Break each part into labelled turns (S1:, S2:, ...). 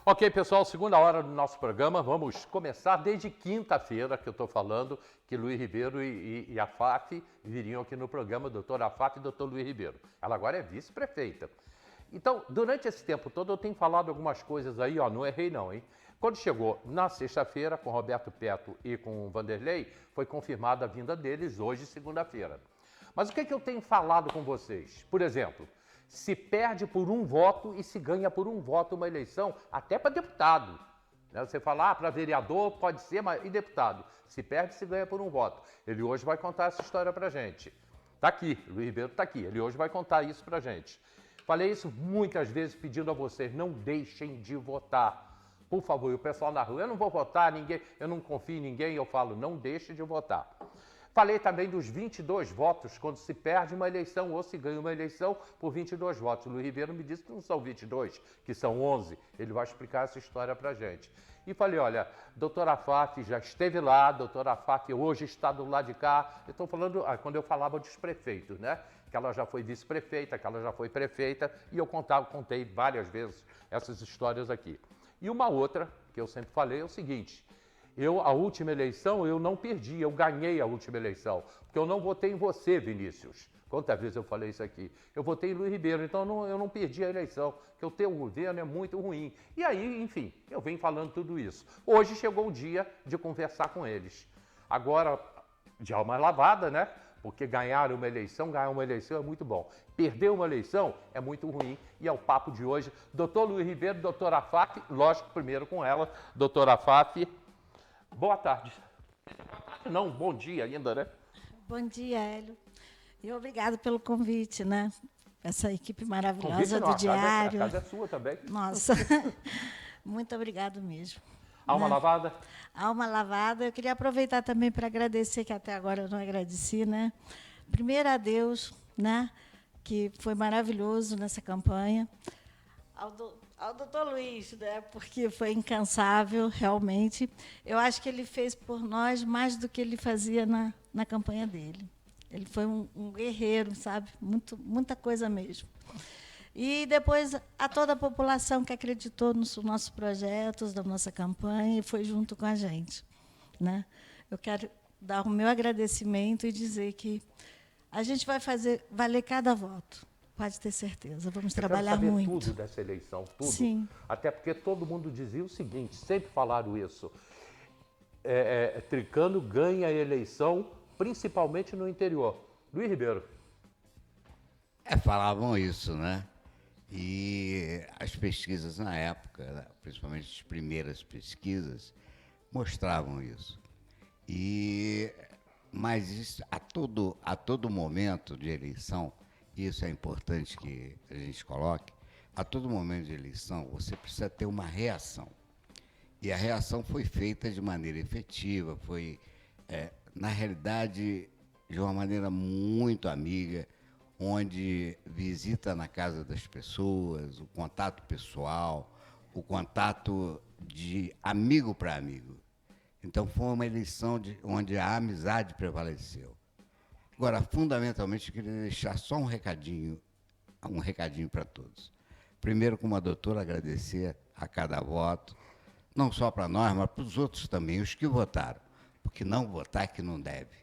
S1: Ok, pessoal, segunda hora do nosso programa. Vamos começar desde quinta-feira, que eu estou falando que Luiz Ribeiro e a FAF viriam aqui no programa, doutora FAF e doutor Luiz Ribeiro. Ela agora é vice-prefeita. Então, durante esse tempo todo, eu tenho falado algumas coisas aí, ó, não errei não, hein? Quando chegou na sexta-feira, com Roberto Petto e com o Vanderlei, foi confirmada a vinda deles hoje, segunda-feira. Mas o que eu tenho falado com vocês? Por exemplo, se perde por um voto e se ganha por um voto uma eleição, até para deputado. Você fala, para vereador pode ser, mas e deputado? Se perde, se ganha por um voto. Ele hoje vai contar essa história para gente. Está aqui, Luiz Ribeiro está aqui, ele hoje vai contar isso para gente. Falei isso muitas vezes pedindo a vocês, não deixem de votar. Por favor, e o pessoal na rua, eu não vou votar, ninguém, eu não confio em ninguém, eu falo, não deixe de votar. Falei também dos 22 votos, quando se perde uma eleição ou se ganha uma eleição por 22 votos. O Luiz Ribeiro me disse que não são 22, que são 11. Ele vai explicar essa história pra gente. E falei, olha, doutora FAF já esteve lá, doutora FAF hoje está do lado de cá. Eu estou falando, quando eu falava dos prefeitos, né? Que ela já foi vice-prefeita, que ela já foi prefeita, e eu contei várias vezes essas histórias aqui. E uma outra, que eu sempre falei, é o seguinte: a última eleição, eu não perdi, eu ganhei a última eleição, porque eu não votei em você, Vinícius. Quantas vezes eu falei isso aqui? Eu votei em Luiz Ribeiro, então eu não perdi a eleição, porque o teu governo é muito ruim. E aí, enfim, eu venho falando tudo isso. Hoje chegou o dia de conversar com eles. Agora, de alma lavada, né? Porque ganhar uma eleição é muito bom. Perder uma eleição é muito ruim. E é o papo de hoje. Doutor Luiz Ribeiro, doutora FAF, lógico, primeiro com ela. Doutora FAF, boa tarde. Não, bom dia ainda, né?
S2: Bom dia, Hélio. E obrigado pelo convite, né? Essa equipe maravilhosa
S1: Convite, não,
S2: do Diário.
S1: A casa é sua também.
S2: Nossa, muito obrigado mesmo.
S1: Alma lavada?
S2: Alma lavada. Eu queria aproveitar também para agradecer, que até agora eu não agradeci, né? Primeiro a Deus, né? Que foi maravilhoso nessa campanha. Ao doutor Luiz, né? Porque foi incansável, realmente. Eu acho que ele fez por nós mais do que ele fazia na campanha dele. Ele foi um guerreiro, sabe? Muita coisa mesmo. E depois a toda a população que acreditou nos nossos projetos, da nossa campanha, e foi junto com a gente, né? Eu quero dar o meu agradecimento e dizer que a gente vai fazer valer cada voto. Pode ter certeza, vamos trabalhar muito.
S1: Eu quero saber tudo dessa eleição, tudo.
S2: Sim.
S1: Até porque todo mundo dizia o seguinte, sempre falaram isso. Tricano ganha a eleição, principalmente no interior. Luiz Ribeiro.
S3: Falavam isso, né? E as pesquisas na época, principalmente as primeiras pesquisas, mostravam isso. Mas isso, a todo momento de eleição, e isso é importante que a gente coloque, a todo momento de eleição você precisa ter uma reação. E a reação foi feita de maneira efetiva, na realidade, de uma maneira muito amiga, onde visita na casa das pessoas, o contato pessoal, o contato de amigo para amigo. Então, foi uma eleição onde a amizade prevaleceu. Agora, fundamentalmente, eu queria deixar só um recadinho para todos. Primeiro, como a doutora, agradecer a cada voto, não só para nós, mas para os outros também, os que votaram, porque não votar é que não deve.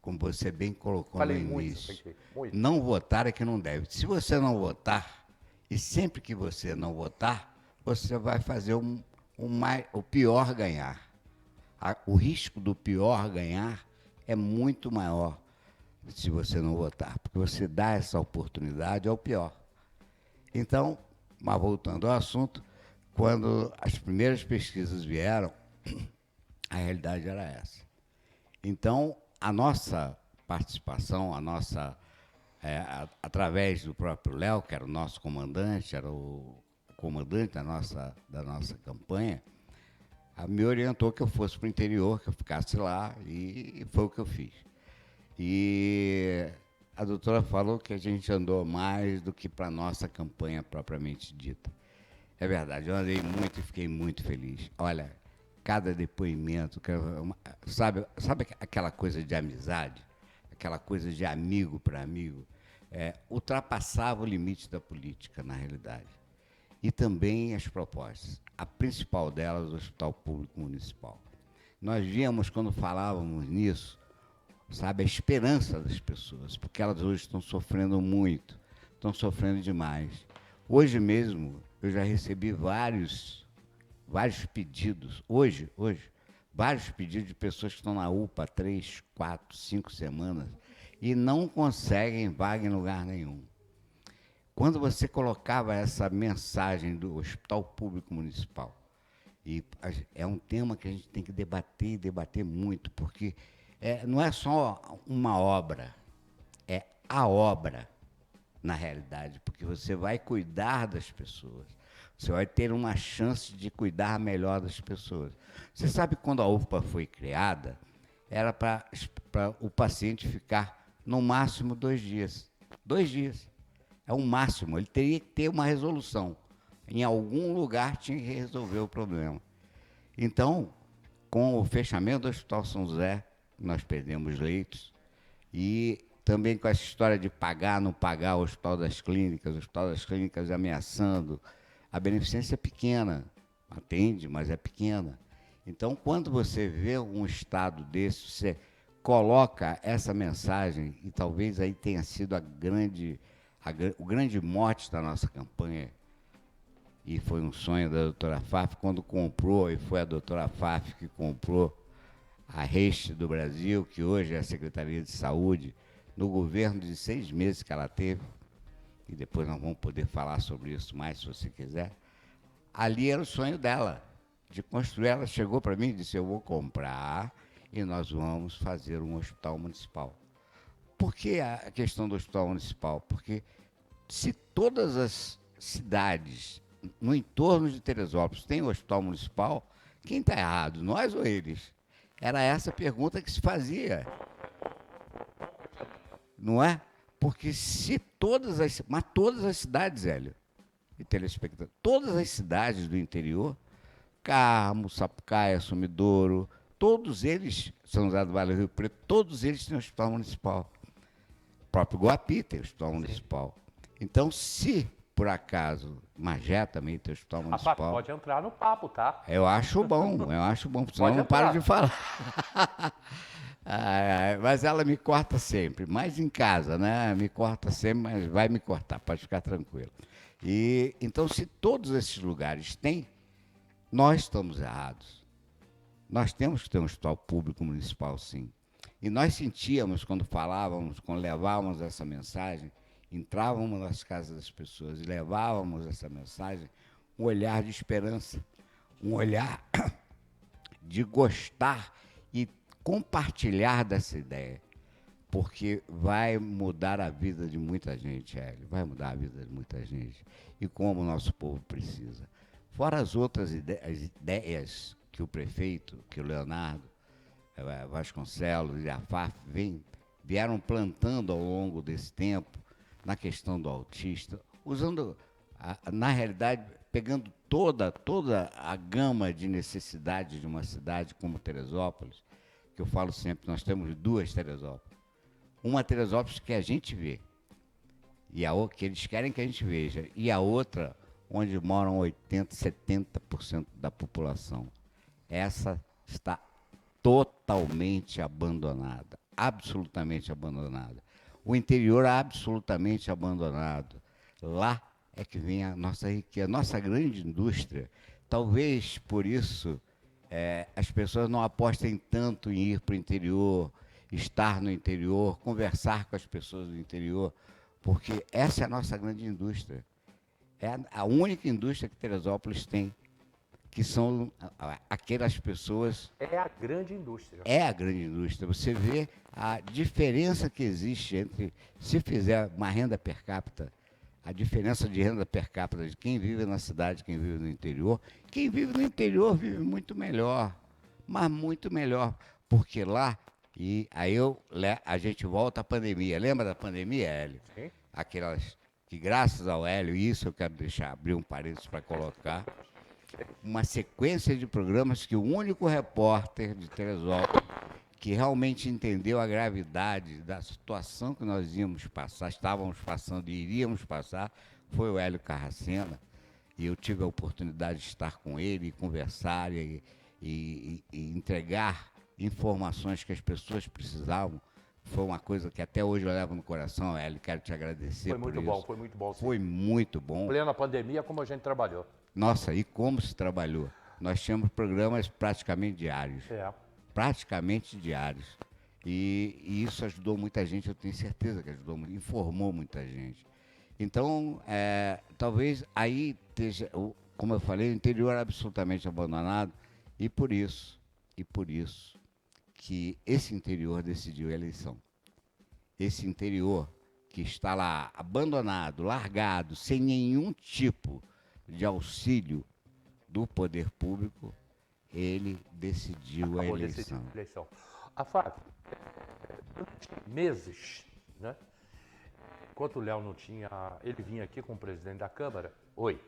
S3: Como você bem colocou no início. Muito. Não votar é que não deve. Se você não votar, e sempre que você não votar, você vai fazer o pior ganhar. O risco do pior ganhar é muito maior se você não votar, porque você dá essa oportunidade ao pior. Então, mas voltando ao assunto, quando as primeiras pesquisas vieram, a realidade era essa. Então, a nossa participação, através do próprio Léo, que era o nosso comandante, era o comandante da nossa campanha, me orientou que eu fosse para o interior, que eu ficasse lá, e foi o que eu fiz. E a doutora falou que a gente andou mais do que para a nossa campanha propriamente dita. É verdade, eu andei muito e fiquei muito feliz. Olha, cada depoimento, sabe aquela coisa de amizade, aquela coisa de amigo para amigo, ultrapassava o limite da política, na realidade. e também as propostas. A principal delas, o Hospital Público Municipal. Nós víamos, quando falávamos nisso, sabe, a esperança das pessoas, porque elas hoje estão sofrendo muito, estão sofrendo demais. Hoje mesmo, eu já recebi vários pedidos, hoje, vários pedidos de pessoas que estão na UPA há 3, 4, 5 semanas e não conseguem vaga em lugar nenhum. Quando você colocava essa mensagem do Hospital Público Municipal, e é um tema que a gente tem que debater e debater muito, porque não é só uma obra, é a obra, na realidade, porque você vai cuidar das pessoas, você vai ter uma chance de cuidar melhor das pessoas. Você sabe que quando a UPA foi criada, era para o paciente ficar no máximo 2 dias. 2 dias. É o máximo. Ele teria que ter uma resolução. Em algum lugar tinha que resolver o problema. Então, com o fechamento do Hospital São José, nós perdemos leitos. E também com essa história de pagar, não pagar o Hospital das Clínicas ameaçando. A beneficência é pequena. Atende, mas é pequena. Então, quando você vê um estado desse, você coloca essa mensagem, e talvez aí tenha sido o grande mote da nossa campanha, e foi um sonho da doutora Faf, quando comprou, e foi a doutora Faf que comprou a Reste do Brasil, que hoje é a Secretaria de Saúde, no governo de 6 meses que ela teve, e depois nós vamos poder falar sobre isso mais, se você quiser. Ali era o sonho dela, de construir. Ela chegou para mim e disse, eu vou comprar e nós vamos fazer um hospital municipal. Por que a questão do hospital municipal? Porque se todas as cidades no entorno de Teresópolis têm um hospital municipal, quem está errado, nós ou eles? Era essa a pergunta que se fazia. Não é? Porque se todas as cidades, Hélio, e telespectador, todas as cidades do interior, Carmo, Sapucaia, Sumidouro, todos eles, São José do Vale do Rio Preto, todos eles têm um hospital municipal. O próprio Guapi tem hospital municipal. Então, se, por acaso, Magé também tem hospital municipal...
S1: Pode entrar no papo, tá?
S3: Eu acho bom, senão eu não paro de falar. Mas ela me corta sempre, mais em casa, né? Me corta sempre, mas vai me cortar, pode ficar tranquilo. E, então, se todos esses lugares têm, nós estamos errados. Nós temos que ter um hospital público municipal, sim. E nós sentíamos, quando falávamos, quando levávamos essa mensagem, entrávamos nas casas das pessoas e levávamos essa mensagem, um olhar de esperança, um olhar de gostar e compartilhar dessa ideia, porque vai mudar a vida de muita gente, Hélio, vai mudar a vida de muita gente, e como o nosso povo precisa. Fora as outras ideias que o prefeito, que o Leonardo Vasconcelos e a FAF vieram plantando ao longo desse tempo, na questão do autista, usando, na realidade, pegando toda a gama de necessidades de uma cidade como Teresópolis, que eu falo sempre, nós temos 2 Teresópolis. Uma Teresópolis que a gente vê, e a outra que eles querem que a gente veja, e a outra onde moram 80%, 70% da população. Essa está totalmente abandonada, absolutamente abandonada. O interior é absolutamente abandonado. Lá é que vem a nossa riqueza, a nossa grande indústria. Talvez por isso as pessoas não apostem tanto em ir para o interior, estar no interior, conversar com as pessoas do interior, porque essa é a nossa grande indústria. É a única indústria que Teresópolis tem, que são aquelas pessoas...
S1: É a grande indústria.
S3: É a grande indústria. Você vê a diferença que existe entre, se fizer uma renda per capita, a diferença de renda per capita de quem vive na cidade e quem vive no interior. Quem vive no interior vive muito melhor, mas muito melhor, porque lá, e aí a gente volta à pandemia. Lembra da pandemia, Hélio?
S1: Sim.
S3: Aquelas que, graças ao Hélio, isso eu quero abrir um parênteses para colocar, uma sequência de programas que o único repórter de Teresópolis que realmente entendeu a gravidade da situação que nós íamos passar, estávamos passando e iríamos passar, foi o Hélio Carracena. E eu tive a oportunidade de estar com ele, conversar e entregar informações que as pessoas precisavam. Foi uma coisa que até hoje eu levo no coração, Hélio, quero te agradecer por isso.
S1: Foi muito bom. Sim.
S3: Foi muito bom.
S1: Plena pandemia, como a gente trabalhou.
S3: Nossa, e como se trabalhou? Nós tínhamos programas praticamente diários. Praticamente diários. E isso ajudou muita gente, eu tenho certeza que ajudou muito, informou muita gente. Então, talvez aí esteja, como eu falei, o interior absolutamente abandonado, e por isso que esse interior decidiu a eleição. Esse interior que está lá abandonado, largado, sem nenhum tipo de auxílio do poder público, ele decidiu a eleição.
S1: A Fábio, durante meses, né? Enquanto o Léo não tinha... Ele vinha aqui com o presidente da Câmara. Oi.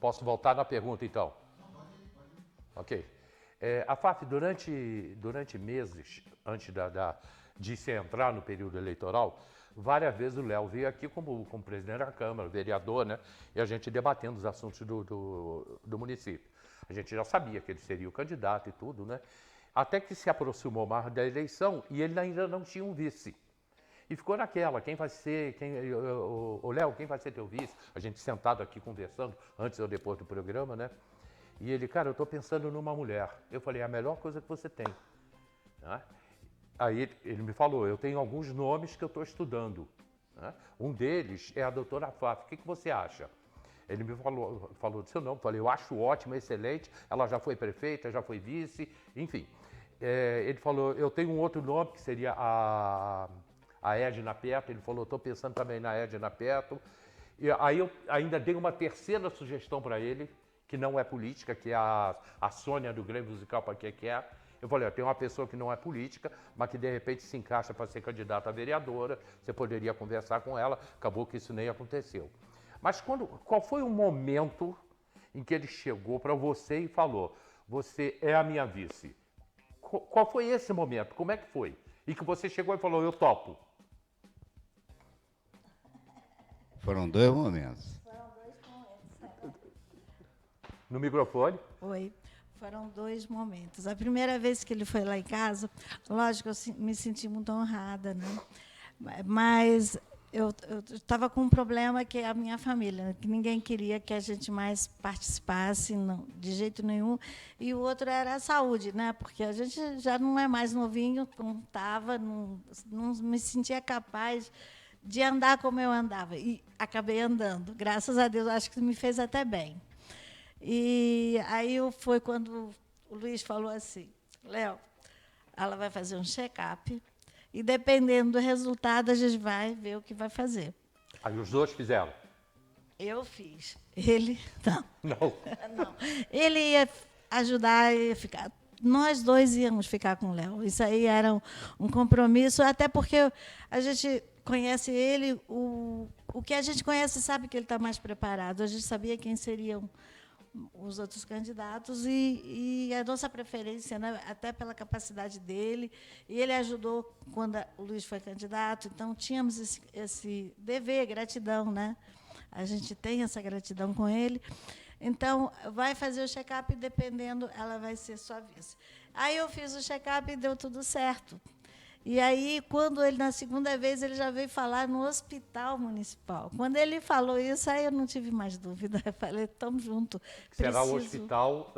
S1: Posso voltar na pergunta, então? Ok. A FAF, durante meses, antes de se entrar no período eleitoral, várias vezes o Léo veio aqui como presidente da Câmara, vereador, né? E a gente debatendo os assuntos do município. A gente já sabia que ele seria o candidato e tudo, né? Até que se aproximou mais da eleição e ele ainda não tinha um vice. E ficou naquela, quem vai ser, o Léo, quem vai ser teu vice? A gente sentado aqui conversando, antes ou depois do programa, né? E ele, cara, eu estou pensando numa mulher. Eu falei, é a melhor coisa que você tem. Né? Aí ele me falou, eu tenho alguns nomes que eu estou estudando. Né? Um deles é a doutora Faf, o que você acha? Ele me falou do seu nome, falei, eu acho ótimo, excelente, ela já foi prefeita, já foi vice, enfim. Ele falou, eu tenho um outro nome, que seria a Edna Perto, ele falou, estou pensando também na Edna Perto. E aí eu ainda dei uma terceira sugestão para ele, que não é política, que é a Sônia do Grêmio Musical para que quer. Eu falei, tem uma pessoa que não é política, mas que de repente se encaixa para ser candidata a vereadora, você poderia conversar com ela, acabou que isso nem aconteceu. Mas qual foi o momento em que ele chegou para você e falou, você é a minha vice? Qual foi esse momento? Como é que foi? E que você chegou e falou, eu topo.
S3: Foram 2 momentos.
S1: No microfone?
S2: Oi. Foram 2 momentos. A primeira vez que ele foi lá em casa, lógico, eu me senti muito honrada, né? Mas eu estava com um problema que é a minha família, que ninguém queria que a gente mais participasse, não, de jeito nenhum. E o outro era a saúde, né? Porque a gente já não é mais novinho, como estava, não me sentia capaz de andar como eu andava. E acabei andando. Graças a Deus, acho que me fez até bem. E aí foi quando o Luiz falou assim, Léo, ela vai fazer um check-up e, dependendo do resultado, a gente vai ver o que vai fazer.
S1: Aí os dois fizeram?
S2: Eu fiz. Ele, não.
S1: Não.
S2: Não. Ele ia ajudar, ia ficar... Nós dois íamos ficar com o Léo. Isso aí era um compromisso, até porque a gente conhece ele, o que a gente conhece sabe que ele está mais preparado. A gente sabia quem seriam os outros candidatos e a nossa preferência, né, até pela capacidade dele, e ele ajudou quando o Luiz foi candidato, então tínhamos esse dever, gratidão, né? A gente tem essa gratidão com ele. Então, vai fazer o check-up e, dependendo, ela vai ser sua vice. Aí eu fiz o check-up e deu tudo certo. E aí, quando ele, na segunda vez, ele já veio falar no hospital municipal. Quando ele falou isso, aí eu não tive mais dúvida. Eu falei, estamos juntos.
S1: Será o hospital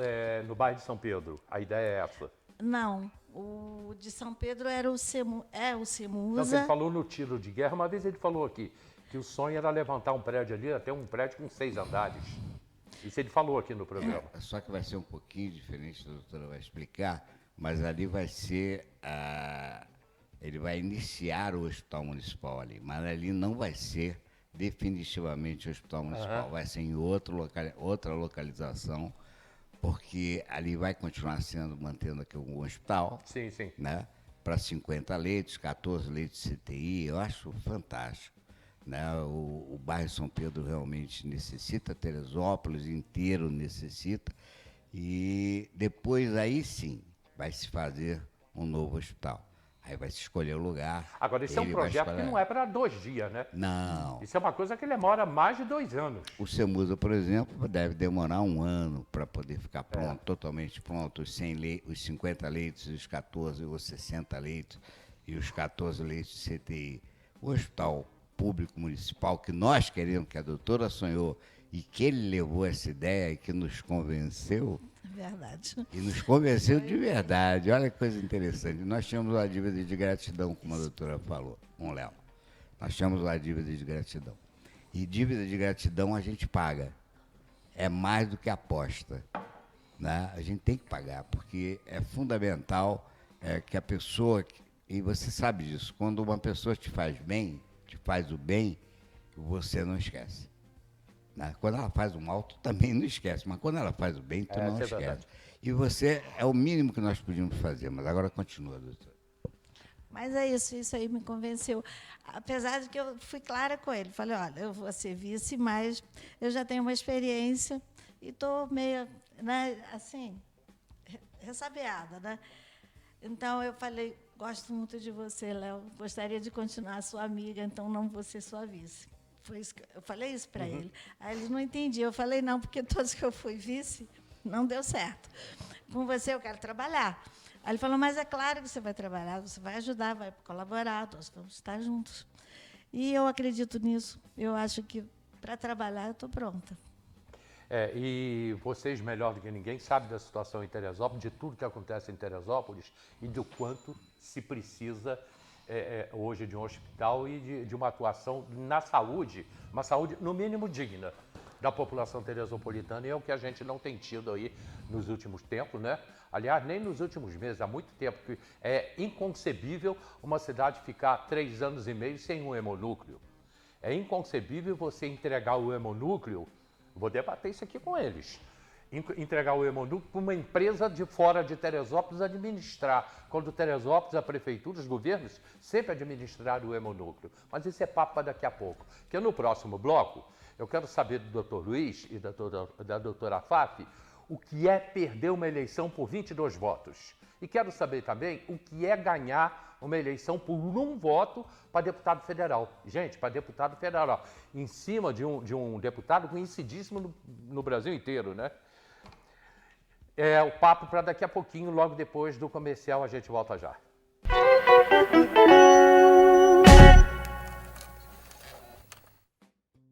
S1: no bairro de São Pedro? A ideia é essa?
S2: Não. O de São Pedro era o Semusa.
S1: Não, ele falou no tiro de guerra. Uma vez ele falou aqui que o sonho era levantar um prédio ali, até um prédio com 6 andares. Isso ele falou aqui no programa.
S3: Só que vai ser um pouquinho diferente, a doutora vai explicar, mas ali vai ser... Ele vai iniciar o hospital municipal ali, mas ali não vai ser definitivamente o hospital municipal, vai ser em outra localização, porque ali vai continuar mantendo aqui um hospital,
S1: sim, sim,
S3: né, para 50 leitos, 14 leitos de CTI, eu acho fantástico. Né? O bairro São Pedro realmente necessita, Teresópolis inteiro necessita, e depois aí sim vai se fazer um novo hospital. Aí vai se escolher o lugar.
S1: Agora, isso é um
S3: ele vai
S1: projeto que
S3: escolher.
S1: não é para 2 dias, né?
S3: Não.
S1: Isso é uma coisa que demora mais de 2 anos.
S3: O Semusa, por exemplo, deve demorar 1 ano para poder ficar pronto,
S1: É.
S3: totalmente pronto, os 50 leitos, os 14, os 60 leitos e os 14 leitos de CTI. O Hospital Público Municipal, que nós queremos, que a doutora sonhou e que ele levou essa ideia e que nos convenceu,
S2: Verdade.
S3: e nos convenceu de verdade. Olha que coisa interessante. Nós tínhamos uma dívida de gratidão, como a doutora falou, com o Léo. Nós tínhamos uma dívida de gratidão. E dívida de gratidão a gente paga. É mais do que aposta. Né? A gente tem que pagar, porque é fundamental que a pessoa... E você sabe disso. Quando uma pessoa te faz bem, te faz o bem, você não esquece. Né? Quando ela faz o mal, tu também não esquece. Mas quando ela faz o bem, tu não esquece.
S1: Verdade.
S3: E você é o mínimo que nós podíamos fazer. Mas agora continua, doutor.
S2: Mas é isso aí me convenceu. Apesar de que eu fui clara com ele. Falei, olha, eu vou ser vice, mas eu já tenho uma experiência e estou meio, né, assim, ressabiada, né? Então, eu falei, gosto muito de você, Léo, gostaria de continuar sua amiga, então não vou ser sua vice. Foi isso eu falei isso para ele. Aí ele não entendia. Eu falei, não, porque todos que eu fui vice, não deu certo. Com você eu quero trabalhar. Aí ele falou, mas é claro que você vai trabalhar, você vai ajudar, vai colaborar, nós vamos estar juntos. E eu acredito nisso. Eu acho que, para trabalhar, eu estou pronta.
S1: E vocês, melhor do que ninguém, sabem da situação em Teresópolis, de tudo que acontece em Teresópolis e do quanto se precisa hoje de um hospital e de uma atuação na saúde, uma saúde, no mínimo, digna da população teresopolitana, e é o que a gente não tem tido aí nos últimos tempos, né? Aliás, nem nos últimos meses, há muito tempo, que é inconcebível uma cidade ficar 3 anos e meio sem um hemonúcleo. É inconcebível você entregar o hemonúcleo, vou debater isso aqui com eles, entregar o hemonúcleo para uma empresa de fora de Teresópolis administrar, quando Teresópolis, a prefeitura, os governos, sempre administraram o hemonúcleo. Mas isso é papo para daqui a pouco, porque no próximo bloco, eu quero saber do Dr. Luiz e da doutora Faf o que é perder uma eleição por 22 votos. E quero saber também o que é ganhar uma eleição por 1 voto para deputado federal. Gente, para deputado federal, em cima de um deputado conhecidíssimo no Brasil inteiro, né? É o papo para daqui a pouquinho, logo depois do comercial, a gente volta já.